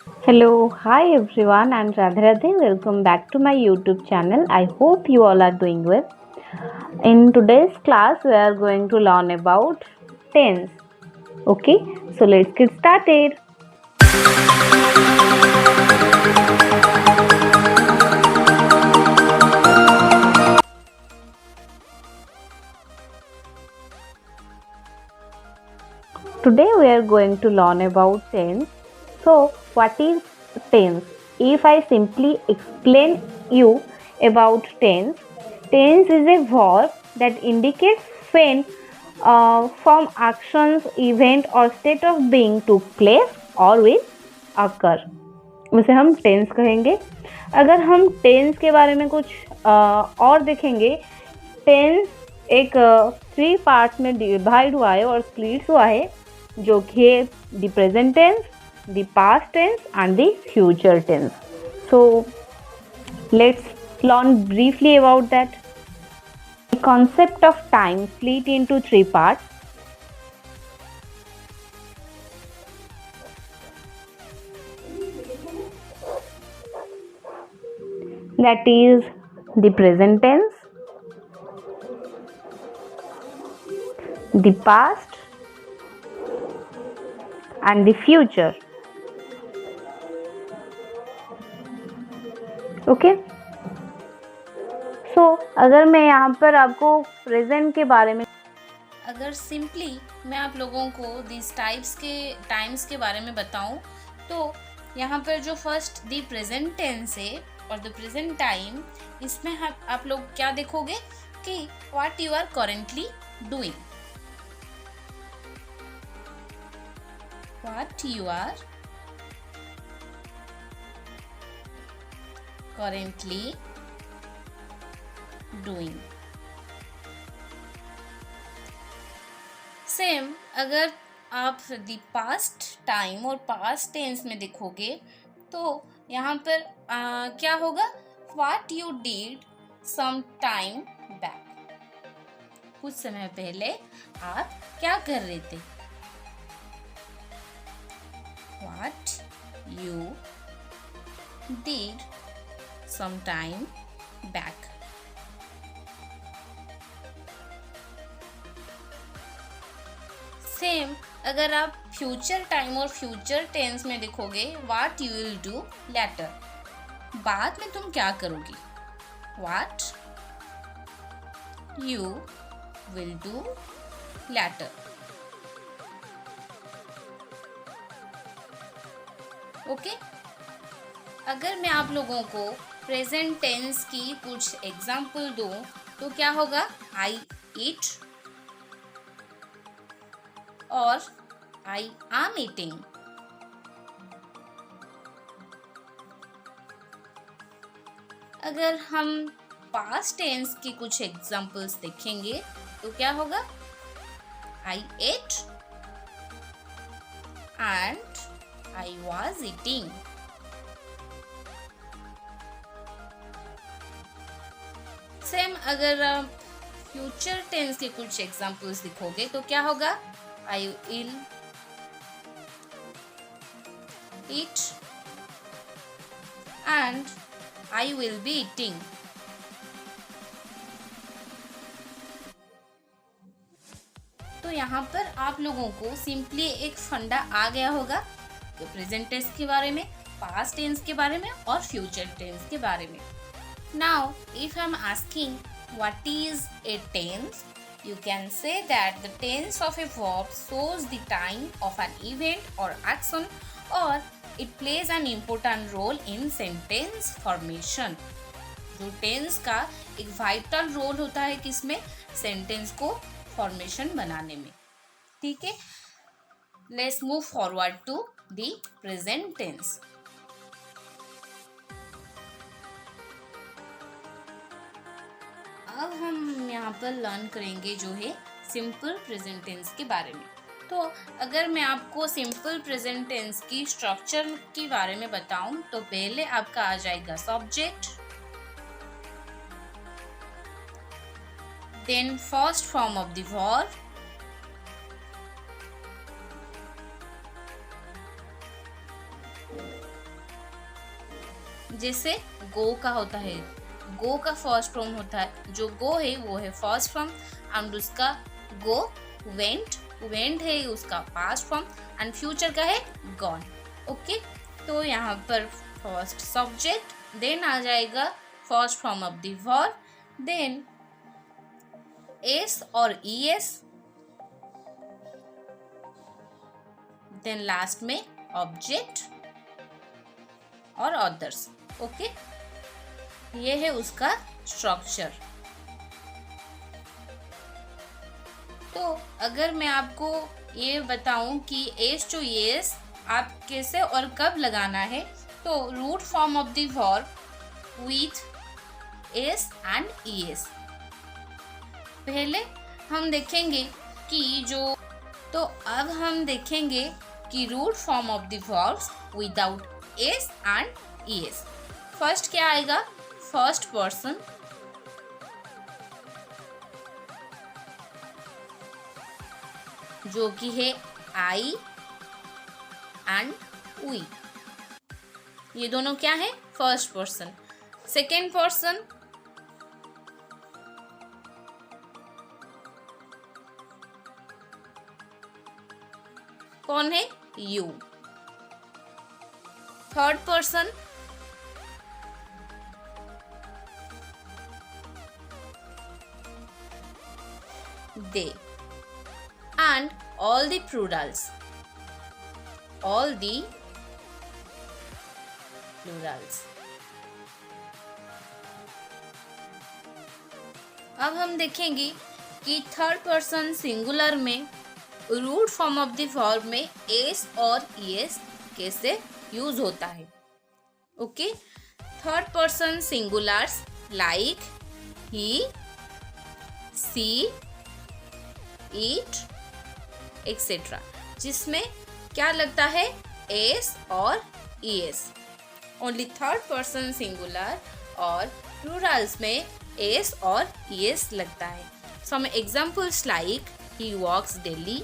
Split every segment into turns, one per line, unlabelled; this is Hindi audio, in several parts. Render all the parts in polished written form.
Hello, hi everyone, and Radhe Radhe. Welcome back to my YouTube channel. I hope you all are doing well. In today's class, we are going to learn about tense. Okay, so let's get started. Today, we are going to learn about tense. So, what is tense? If I simply explain you about tense, tense is a verb that indicates when from actions, event or state of being took place or will occur. उसे हम टेंस कहेंगे. अगर हम टेंस के बारे में कुछ और देखेंगे, टेंस एक 3 पार्ट्स में डिवाइड हुआ है और स्प्लिट हुआ है, जो कि है the present tense, the past tense and the future tense. So let's learn briefly about that. The concept of time split into 3 parts. That is the present tense, the past and the future. Okay? So, अगर मैं यहाँ पर आपको प्रेजेंट के बारे में
अगर सिंपली मैं आप लोगों को दिस टाइम्स के बारे में बताऊं तो यहाँ पर जो फर्स्ट द प्रेजेंट टेंस है और द प्रेजेंट टाइम, इसमें आप लोग क्या देखोगे कि what you are currently doing, what you are currently doing. Same अगर आप द पास्ट टाइम और पास्ट टेंस में देखोगे तो यहाँ पर क्या होगा, what you did some time back, कुछ समय पहले आप क्या कर रहे थे. What you did some time back. Same अगर आप फ्यूचर टाइम और फ्यूचर टेंस में देखोगे, what you will do later, बाद में तुम क्या करोगी, what you will do letter. Okay, अगर मैं आप लोगों को प्रेजेंट टेंस की कुछ एग्जाम्पल दूं तो क्या होगा, आई ईट और I am eating. अगर हम पास्ट टेंस की कुछ एग्जाम्पल्स देखेंगे तो क्या होगा, I ate and I was eating. Same अगर आप फ्यूचर टेंस के कुछ एग्जाम्पल्स दिखोगे तो क्या होगा, I will eat and I will be eating. तो यहाँ पर आप लोगों को सिंपली एक फंडा आ गया होगा प्रेजेंट टेंस के बारे में, पास्ट टेंस के बारे में और फ्यूचर टेंस के बारे में. Now if I am asking what is a tense, you can say that the tense of a verb shows the time of an event or action, or it plays an important role in sentence formation. जो टेंस का एक वाइटल रोल होता है किसमें, सेंटेंस को फॉर्मेशन बनाने में. ठीक है, let's move forward to the present tense. अब हम यहाँ पर लर्न करेंगे जो है सिंपल प्रेजेंट टेंस के बारे में. तो अगर मैं आपको सिंपल प्रेजेंट टेंस की स्ट्रक्चर के बारे में बताऊं तो पहले आपका आ जाएगा subject, then first form of the verb, जैसे गो का होता है, गो का फर्स्ट फॉर्म होता है, जो गो है वो है फर्स्ट फॉर्म, एंड उसका गो वेंट, वेंट है उसका पास्ट फॉर्म, एंड फ्यूचर का है गॉन। ओके, तो यहाँ पर फर्स्ट सब्जेक्ट, देन आ जाएगा first form of the verb, then s और ई एस, देन लास्ट में ऑब्जेक्ट और अदर्स। ओके, ये है उसका स्ट्रक्चर। तो अगर मैं आपको ये बताऊं कि एस टू एस आप कैसे और कब लगाना है, तो root form of the verb with s and e s. पहले हम देखेंगे कि तो अब हम देखेंगे कि root form of the verbs without s and e s. First क्या आएगा, फर्स्ट पर्सन, जो कि है आई एंड वी, ये दोनों क्या है, फर्स्ट पर्सन। सेकेंड पर्सन, कौन है, you. Third person, they, and all the plurals, all the plurals। अब हम देखेंगे कि थर्ड पर्सन सिंगुलर में root form of the verb में एस और ईएस कैसे यूज होता है। Okay, third person singulars like he, she, it etcetera, जिसमें क्या लगता है, एस और e s. Only third person singular और प्लूरल्स में एस और ई एस लगता है। Some examples like he walks daily,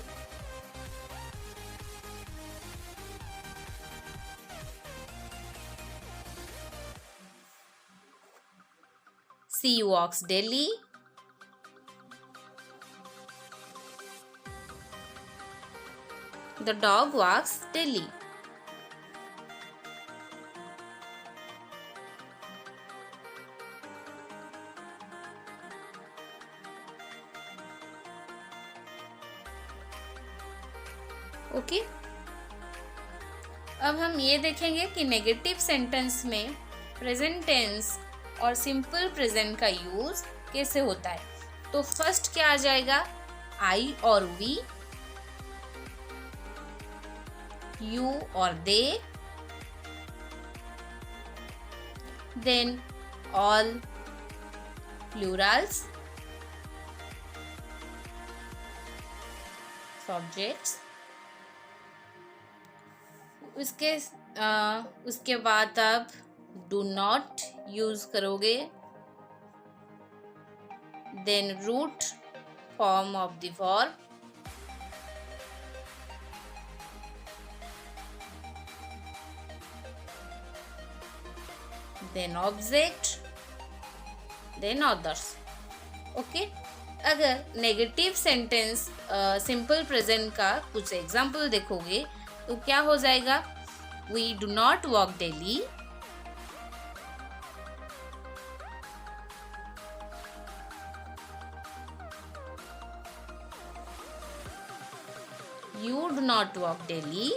she walks daily, the dog walks daily। Okay, अब हम ये देखेंगे कि नेगेटिव सेंटेंस में प्रेजेंट टेंस और सिंपल प्रेजेंट का यूज कैसे होता है। तो फर्स्ट क्या आ जाएगा, आई और we, you or they, then all plurals, subjects। उसके बाद आप do not यूज करोगे, then root form of the verb, then object, then others। Okay, अगर नेगेटिव सेंटेंस सिंपल प्रेजेंट का कुछ एग्जाम्पल देखोगे तो क्या हो जाएगा, we do not walk daily, you do not walk daily,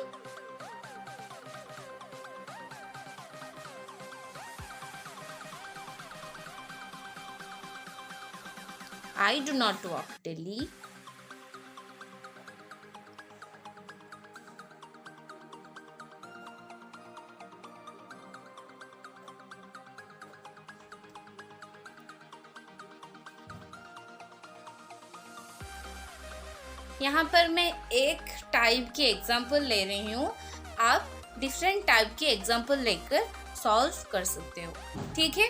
I do not walk daily, यहाँ पर मैं एक टाइप की एग्जाम्पल ले रही हूँ, आप डिफरेंट टाइप की एग्जाम्पल लेकर सॉल्व कर सकते हो, ठीक है।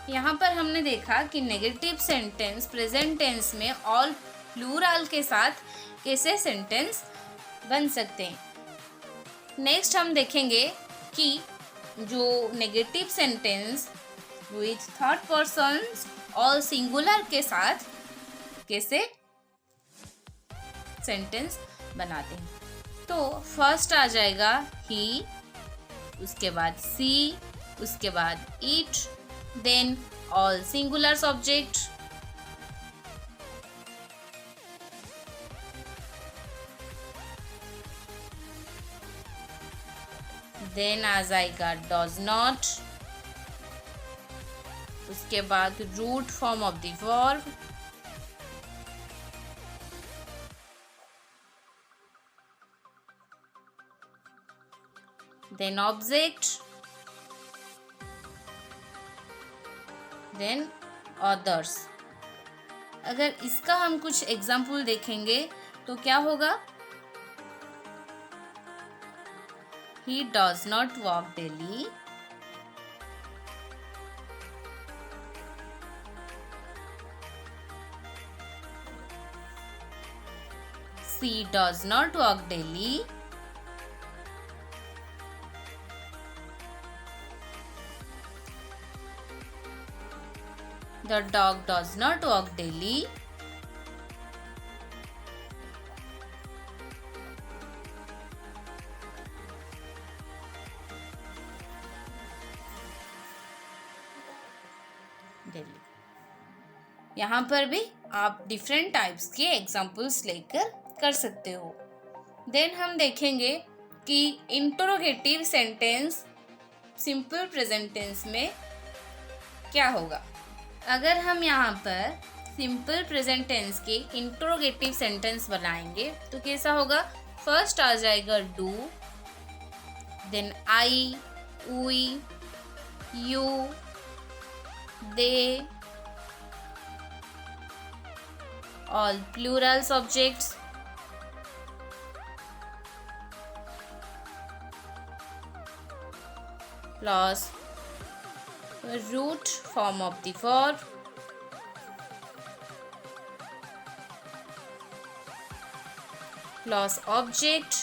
यहाँ पर हमने देखा कि नेगेटिव सेंटेंस प्रेजेंट टेंस में ऑल प्लूरल के साथ कैसे सेंटेंस बन सकते हैं। नेक्स्ट हम देखेंगे कि जो negative sentence with third person और सिंगुलर के साथ कैसे सेंटेंस बनाते हैं। तो फर्स्ट आ जाएगा ही, उसके बाद सी, उसके बाद it, then all singular subject, then आ जाएगा डज नॉट, उसके बाद root form of the verb, then object, then others. अगर इसका हम कुछ एग्जाम्पल देखेंगे तो क्या होगा, he does not walk daily, she does not walk daily, the dog does not walk daily, daily. यहाँ पर भी आप डिफरेंट टाइप्स के एग्जाम्पल्स लेकर कर सकते हो। देन हम देखेंगे कि interrogative sentence simple present tense में क्या होगा। अगर हम यहाँ पर सिंपल प्रेजेंट टेंस के इंटरोगेटिव सेंटेंस बनाएंगे तो कैसा होगा, फर्स्ट आ जाएगा do, then I, we, you, they, all plural subjects, plus root form of the verb, plus object,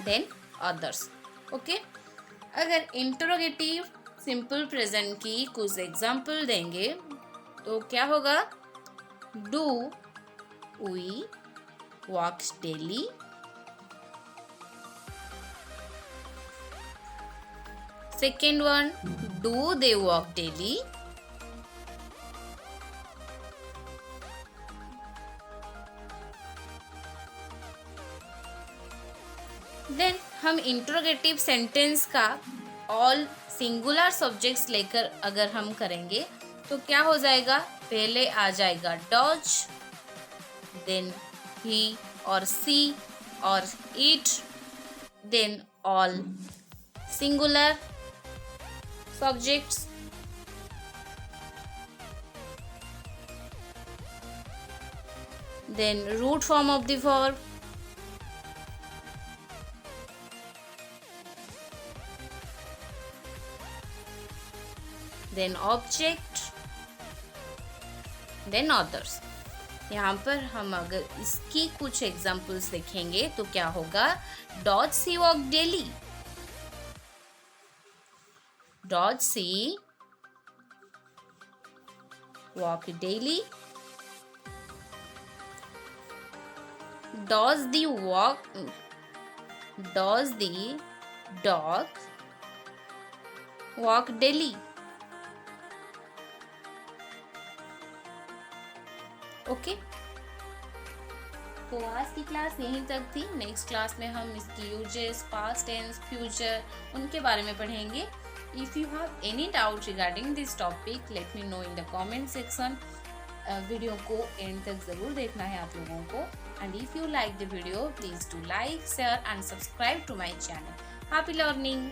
then others। Okay, अगर इंटरोगेटिव सिंपल प्रेजेंट की कुछ एग्जाम्पल देंगे तो क्या होगा, do we walks daily, second one, do they walk daily, then हम इंटरोगेटिव सेंटेंस का ऑल सिंगुलर सब्जेक्ट्स लेकर अगर हम करेंगे तो क्या हो जाएगा, पहले आ जाएगा डज, देन ही और सी और it, then all singular subjects, then root form of the verb, then object, then others. यहाँ पर हम अगर इसकी कुछ एग्जाम्पल्स देखेंगे तो क्या होगा, डॉज सी वॉक डेली, डॉज सी वॉक डेली, डॉज दी वॉक, डॉज दी डॉग वॉक डेली। ओके, तो आज की क्लास यहीं तक थी। नेक्स्ट क्लास में हम इसकी यूजेस, पास्ट टेंस, फ्यूचर, उनके बारे में पढ़ेंगे। If you have any doubt regarding this topic let me know in the comment section. Video को एंड तक ज़रूर देखना है आप लोगों को। And if you like the video please do like, share and subscribe to my channel. Happy learning.